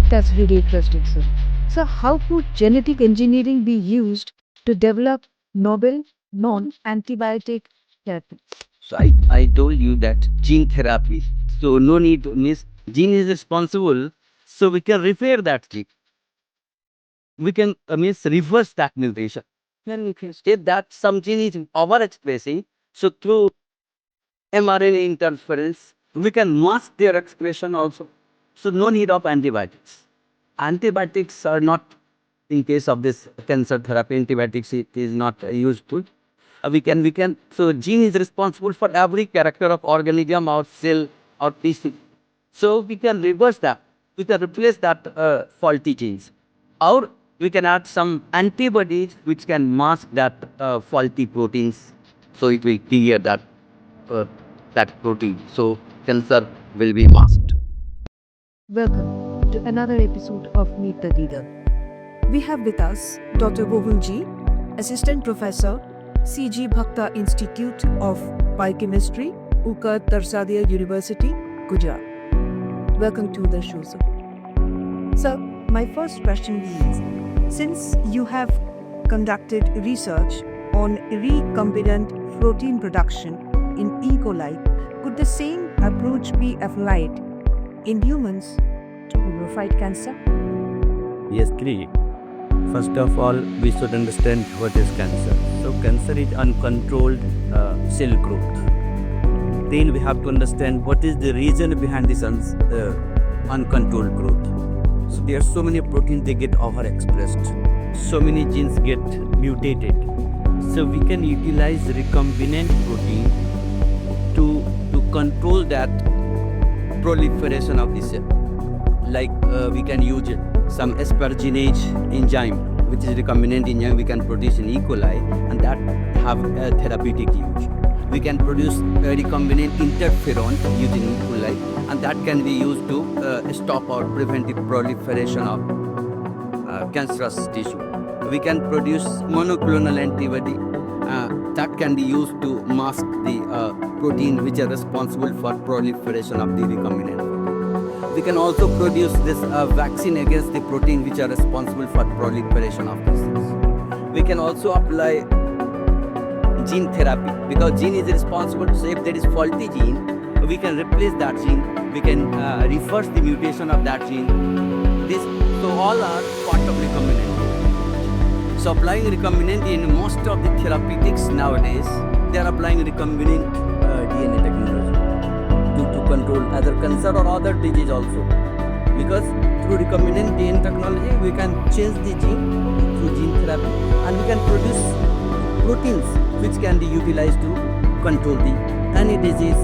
That's really interesting, sir. So, how could genetic engineering be used to develop novel non-antibiotic therapy? So I told you that gene therapy. So no need to miss gene is responsible. So we can repair that gene. We can means reverse that mutation. Then we can state that some gene is overexpressing. So through mRNA interference, we can mask their expression also. So no need of antibiotics. Antibiotics are not in case of this cancer therapy. Antibiotics it is not useful. We can so gene is responsible for every character of organism or cell or tissue. So we can reverse that. We can replace that faulty genes, or we can add some antibodies which can mask that faulty proteins. So it will clear uh, that protein. So cancer will be masked. Welcome to another episode of Meet the Leader. We have with us Dr. Gopal Jee, Assistant Professor, C.G. Bhakta Institute of Biochemistry, Uka Tarsadia University, Gujarat. Welcome to the show, sir. Sir, my first question is, since you have conducted research on recombinant protein production in E. coli, could the same approach be applied in humans to fight cancer? Yes, three. First of all, we should understand what is cancer. So, cancer is uncontrolled cell growth. Then we have to understand what is the reason behind this uncontrolled growth. So, there are so many proteins they get overexpressed. So many genes get mutated. So, we can utilize recombinant protein to control that proliferation of the cell. Like we can use some asparginase enzyme, which is recombinant enzyme we can produce in E. coli, and that have a therapeutic use. We can produce a recombinant interferon using E. coli, and that can be used to stop or prevent the proliferation of cancerous tissue. We can produce monoclonal antibody that can be used to mask the protein which are responsible for proliferation of the recombinant. We can also produce this vaccine against the protein which are responsible for proliferation of these things. We can also apply gene therapy because gene is responsible. So if there is faulty gene, we can replace that gene. We can reverse the mutation of that gene. So all are part of recombinant. So applying recombinant in most of the therapeutics nowadays, they are applying recombinant DNA technology to control other cancer or other disease also. Because through recombinant DNA technology, we can change the gene through gene therapy, and we can produce proteins which can be utilized to control the any disease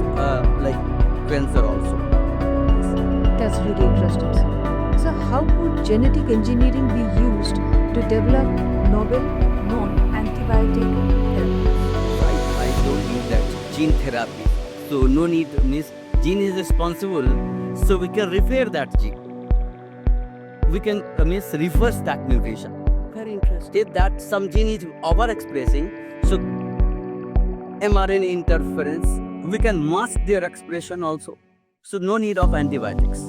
like cancer also. That's really interesting, sir. So, how could genetic engineering be used to develop novel non-antibiotic therapies? I told you that gene therapy. So no need to miss gene is responsible. So we can repair that gene. We can reverse that mutation. Very interesting. If that some gene is overexpressing, so mRNA interference, we can mask their expression also. So no need of antibiotics.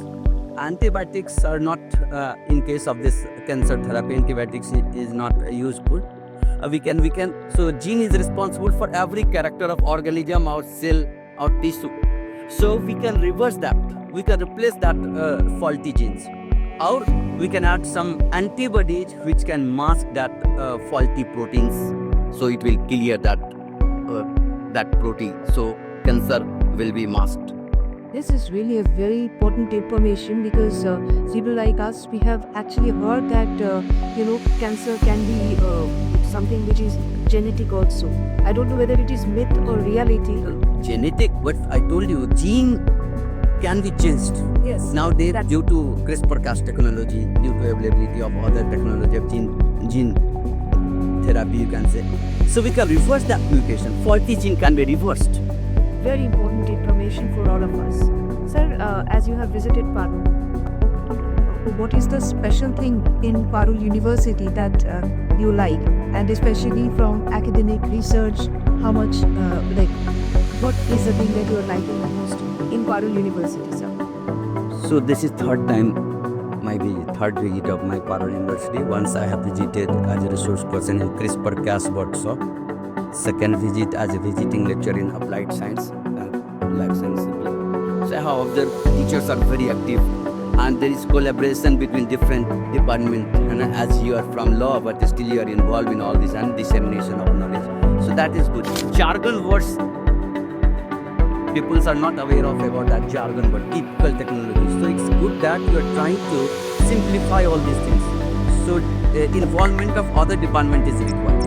Antibiotics are not in case of this cancer therapy. Antibiotics is not useful. We can. So gene is responsible for every character of organism or cell or tissue. So we can reverse that. We can replace that faulty genes, or we can add some antibodies which can mask that faulty proteins. So it will clear that protein. So cancer will be masked. This is really a very important information because people like us, we have actually heard that cancer can be something which is genetic also. I don't know whether it is myth or reality. Genetic, what I told you, gene can be changed. Yes. Nowadays, due to CRISPR-Cas technology, due to availability of other technology of gene therapy, you can say. So we can reverse that mutation. Faulty gene can be reversed. Very important information for all of us. Sir, as you have visited Parul, what is the special thing in Parul University that you like, and especially from academic research, how much, what is the thing that you are liking the most in Parul University, sir? So this is third time my third visit of my Parul University. Once I have visited as a resource person in CRISPR-Cas workshop. Second visit as a visiting lecturer in applied science and life science. So I have observed teachers are very active and there is collaboration between different departments. And as you are from law, but still you are involved in all this and dissemination of knowledge. So that is good. Jargon words, people are not aware of about that jargon, but typical technology. So it's good that you are trying to simplify all these things. So involvement of other department is required,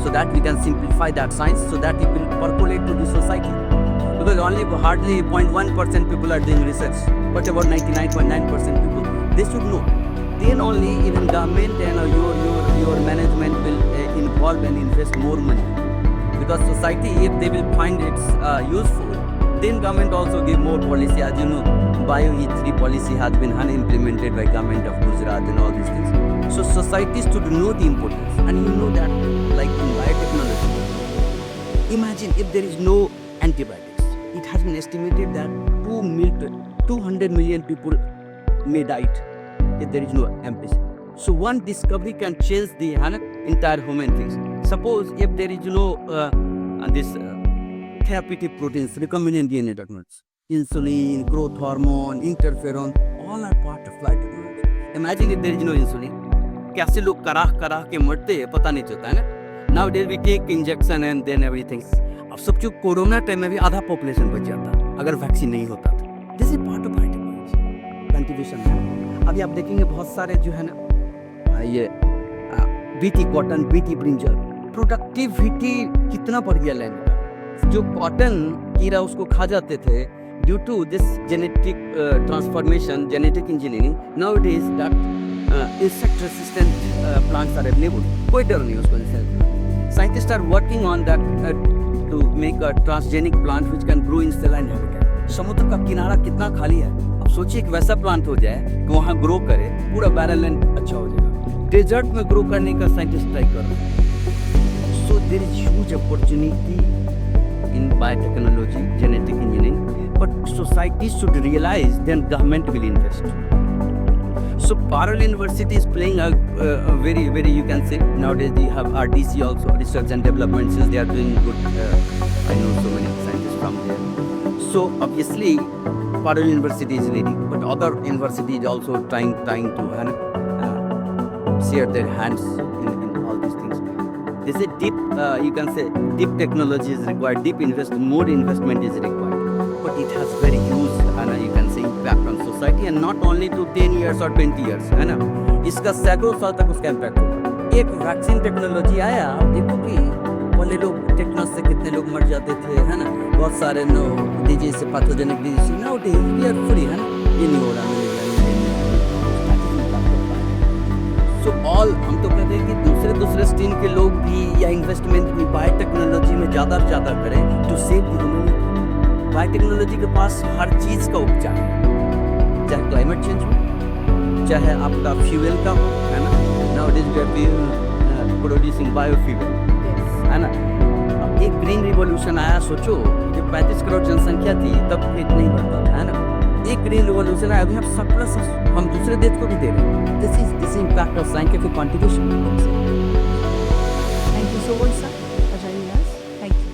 so that we can simplify that science, so that it will percolate to the society. Because only hardly 0.1% people are doing research, but about 99.9% people, they should know. Then only even government and your management will involve and invest more money. Because society, if they will find it useful, then government also give more policy. As you know, Bio E3 policy has been implemented by government of Gujarat and all these things. So societies should know the importance. And you know that, like in biotechnology, imagine if there is no antibiotics. It has been estimated that 200 million people may die if there is no antibiotics. So one discovery can change the entire human things. Suppose if there is therapeutic proteins, recombinant DNA technologies, insulin, growth hormone, interferon, all are part of life technology. Imagine if there is no insulin. कैसे लोग कराह के मरते हैं पता नहीं चलता है ना. Nowadays we take injection and then everything. अब सब जो कोरोना टाइम में भी आधा पॉपुलेशन बच जाता अगर वैक्सीन नहीं होता था. This is part of biotechnology contribution. अभी आप देखेंगे बहुत सारे जो है ना ये BT cotton, BT brinjal, productivity कितना बढ़ गया लैंड का. जो कॉटन कीड़ा उसको खा जाते थे due to this genetic transformation, genetic engineering. Now it is that insect resistant plants are available. कोई डर नहीं उसको. Scientists are working on that to make a transgenic plant which can grow in saline habitat. समुद्र का किनारा कितना खाली है. अब सोचिए कि वैसा प्लांट हो जाए कि वहाँ ग्रो करे, पूरा बैरल लैंड अच्छा हो जाएगा. डेजर्ट में ग्रो करने का साइंटिस्ट ट्राई कर रहे हैं. So there is huge opportunity in biotechnology, genetic engineering, but society should realize, then government will invest. So Parul University is playing a very, very, you can say, nowadays they have RDC also, research and development, since they are doing good. I know so many scientists from there. So obviously Parul University is leading, but other universities also trying to share their hands in all these things. They say deep, you can say deep technology is required, more investment is required, but it has very huge, you can say, impact on society, and not only to 10 years or 20 years, है ना. इसका सैकड़ों साल तक उसका impact होगा. एक vaccine technology आया, आप देखो कि पहले लोग टेक्नोस से कितने लोग मर जाते थे, है ना. बहुत सारे डिजीज से, pathogenic disease, now we are free, है ना. ये नहीं हो रहा. सो ऑल हम तो कहते हैं कि दूसरे स्ट्रीम के लोग भी या इन्वेस्टमेंट भी बायोटेक्नोलॉजी में ज़्यादा से ज़्यादा करें to save the humanity. Biotechnology के पास हर चीज़ का उपचार है, चाहे क्लाइमेट चेंज हो, चाहे आपका फ्यूल का हो, है ना. Now it is producing biofuel, है ना. अब एक ग्रीन रिवॉल्यूशन आया. सोचो जब 35 करोड़ जनसंख्या थी तब पेट नहीं बढ़ता था, है ना. एक ग्रीन रिवॉल्यूशन आया, अभी हम सरप्लस हम दूसरे देश को भी दे रहे हैं. This is impact of scientific contribution. Thank you so much, sir.